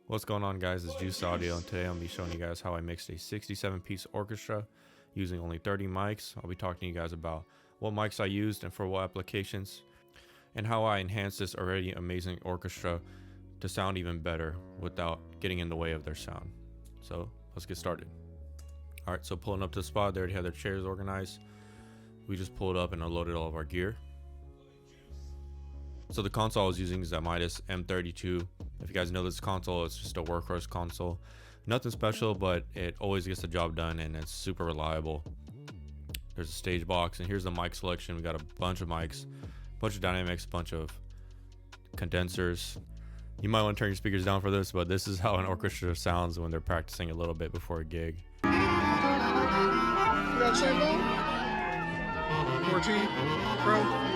What's going on, guys? It's Juice Audio, and today I'll be showing you guys how I mixed a 67-piece orchestra using only 30 mics. I'll be talking to you guys about what mics I used and for what applications, and how I enhanced this already amazing orchestra to sound even better without getting in the way of their sound. So let's get started. Alright, so pulling up to the spot, they already had their chairs organized. We just pulled up and unloaded all of our gear. So the console I was using is that Midas M32. If you guys know this console, it's just a workhorse console. Nothing special, but it always gets the job done and it's super reliable. There's a stage box, and here's the mic selection. We got a bunch of mics, a bunch of dynamics, a bunch of condensers. You might want to turn your speakers down for this, but this is how an orchestra sounds when they're practicing a little bit before a gig. You got cymbal? 14 Pro.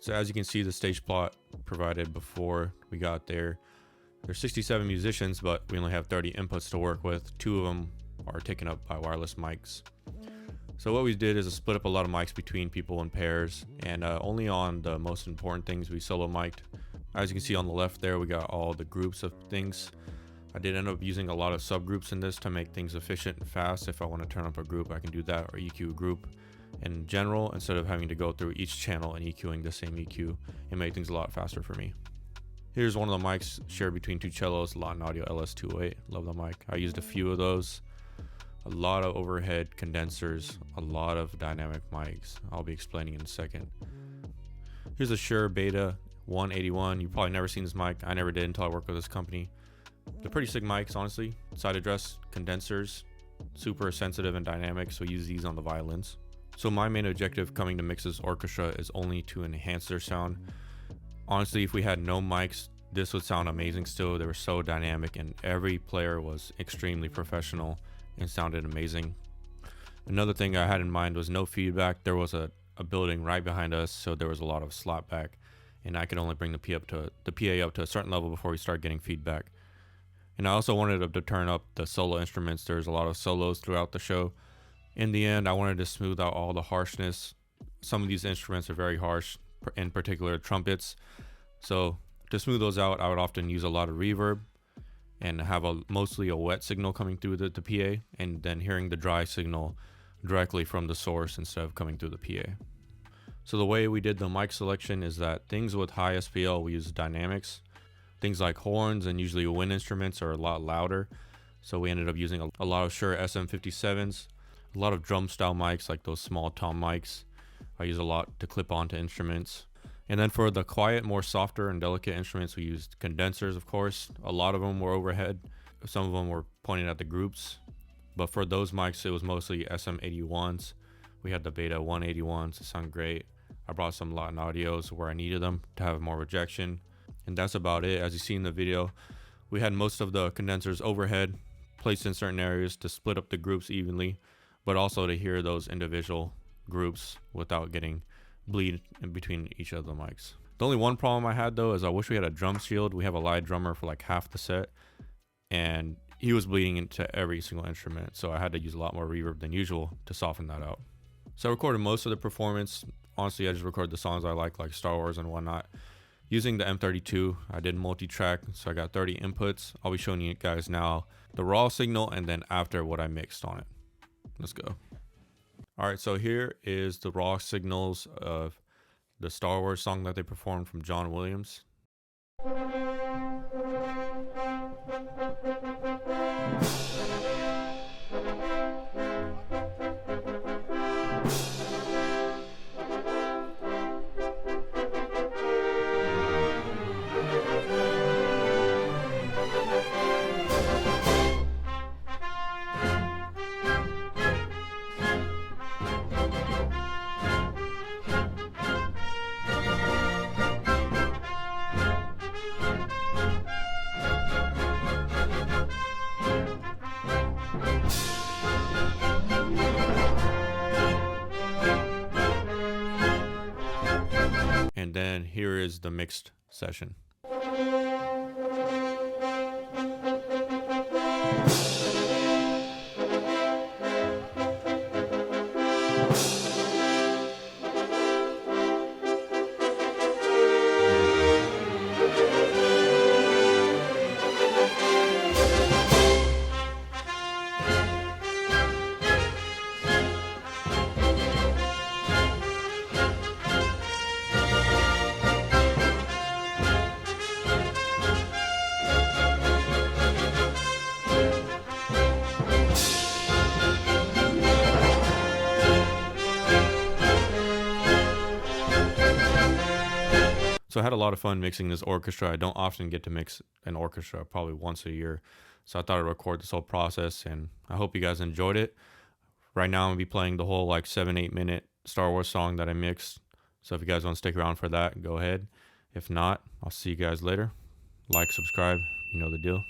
So as you can see, the stage plot provided before we got there. There's 67 musicians, but we only have 30 inputs to work with. 2 of them are taken up by wireless mics. So what we did is split up a lot of mics between people in pairs, and only on the most important things we solo mic'd. As you can see on the left there, we got all the groups of things. I did end up using a lot of subgroups in this to make things efficient and fast. If I want to turn up a group, I can do that, or EQ a group in general, instead of having to go through each channel and EQing the same EQ. It made things a lot faster for me. Here's one of the mics shared between 2 cellos, Latin Audio LS208. Love the mic. I used a few of those. A lot of overhead condensers, a lot of dynamic mics. I'll be explaining in a second. Here's a Shure Beta 181. You've probably never seen this mic. I never did until I worked with this company. They're pretty sick mics, honestly. Side address condensers, super sensitive and dynamic, so use these on the violins. So my main objective coming to mix this orchestra is only to enhance their sound. Honestly, if we had no mics, this would sound amazing still. They were so dynamic, and every player was extremely professional and sounded amazing. Another thing I had in mind was no feedback. There was a building right behind us, so there was a lot of slapback, and I could only bring the PA up to a certain level before we start getting feedback. And I also wanted to turn up the solo instruments. There's a lot of solos throughout the show. In the end, I wanted to smooth out all the harshness. Some of these instruments are very harsh, in particular trumpets. So to smooth those out, I would often use a lot of reverb and have mostly a wet signal coming through the PA, and then hearing the dry signal directly from the source instead of coming through the PA. So the way we did the mic selection is that things with high SPL, we use dynamics. Things like horns and usually wind instruments are a lot louder. So we ended up using a lot of Shure SM57s. A lot of drum style mics, like those small tom mics. I use a lot to clip onto instruments. And then for the quiet, more softer and delicate instruments, we used condensers, of course. A lot of them were overhead. Some of them were pointed at the groups. But for those mics, it was mostly SM81s. We had the Beta 181s to sound great. I brought some Latin Audios where I needed them to have more rejection. And that's about it. As you see in the video, we had most of the condensers overhead, placed in certain areas to split up the groups evenly, but also to hear those individual groups without getting bleed in between each of the mics. The only one problem I had though is I wish we had a drum shield. We have a live drummer for like half the set, and he was bleeding into every single instrument, so I had to use a lot more reverb than usual to soften that out. So I recorded most of the performance. Honestly, I just recorded the songs I like Star Wars and whatnot. Using the M32, I did multi-track, so I got 30 inputs. I'll be showing you guys now the raw signal and then after what I mixed on it. Let's go. All right, so here is the raw signals of the Star Wars song that they performed from John Williams. And then here is the mixed session. So I had a lot of fun mixing this orchestra. I don't often get to mix an orchestra, probably once a year. So I thought I'd record this whole process, and I hope you guys enjoyed it. Right now I'm gonna be playing the whole like 7-8 minute Star Wars song that I mixed. So if you guys want to stick around for that, go ahead. If not, I'll see you guys later. Like, subscribe, you know the deal.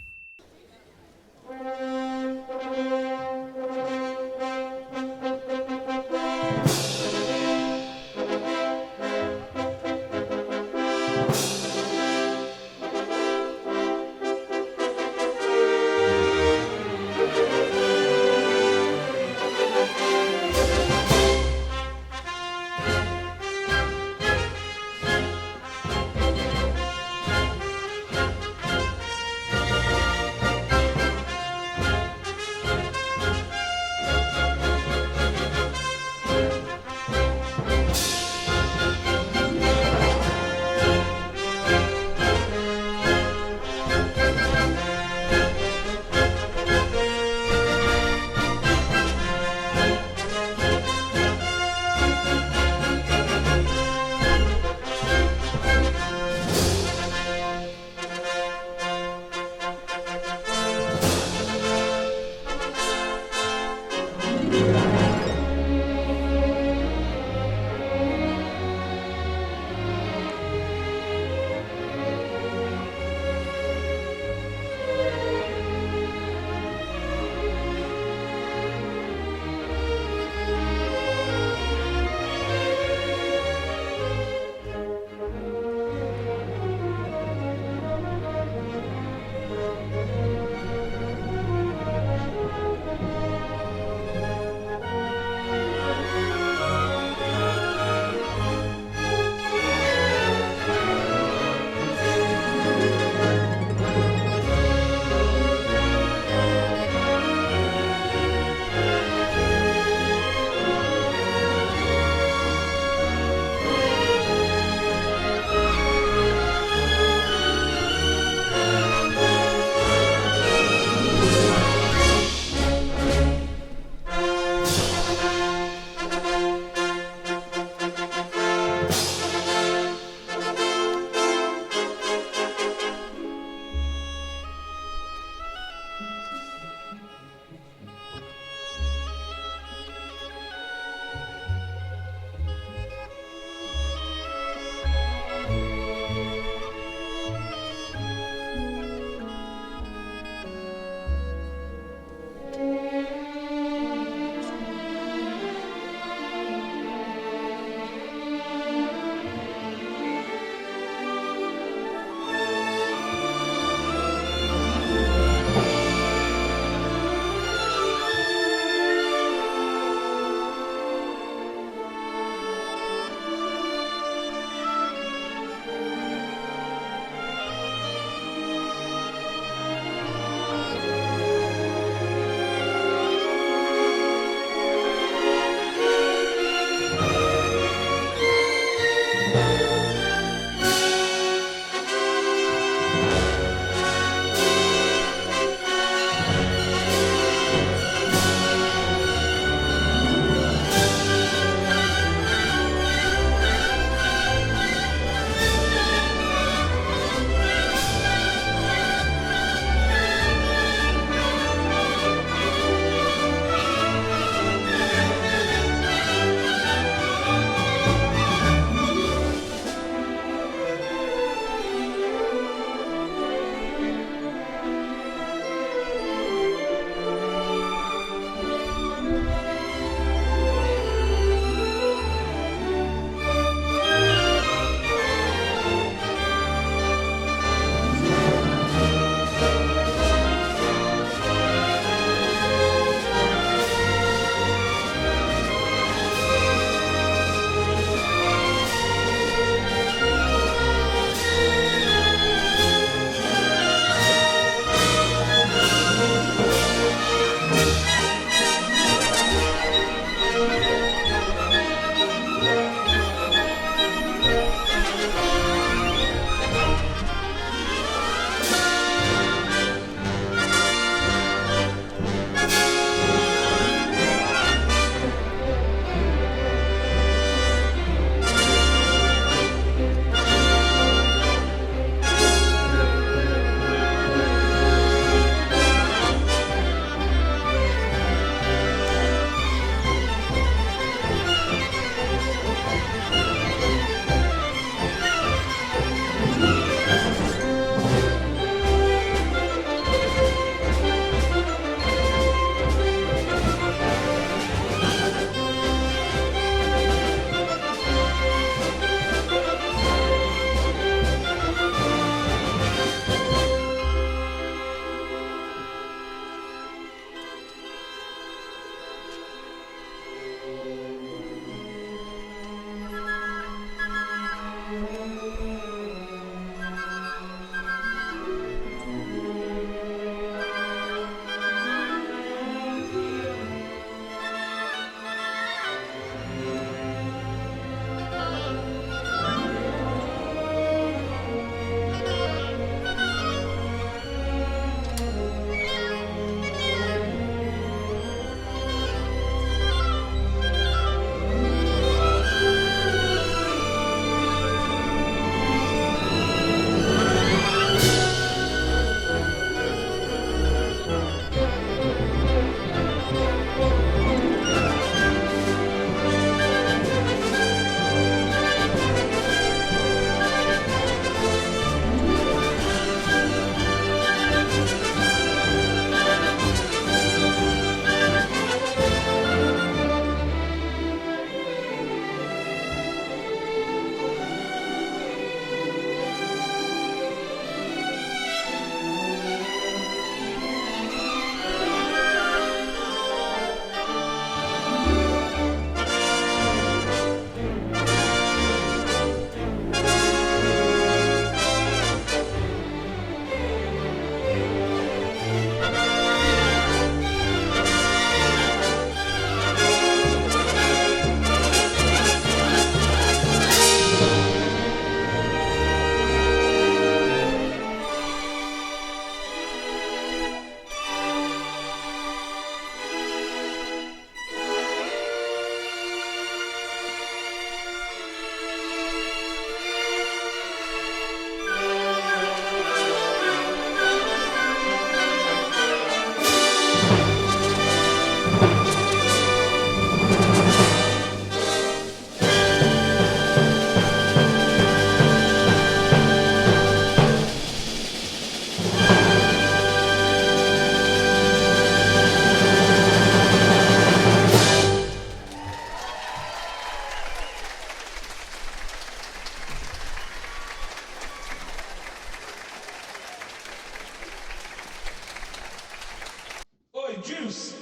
introduce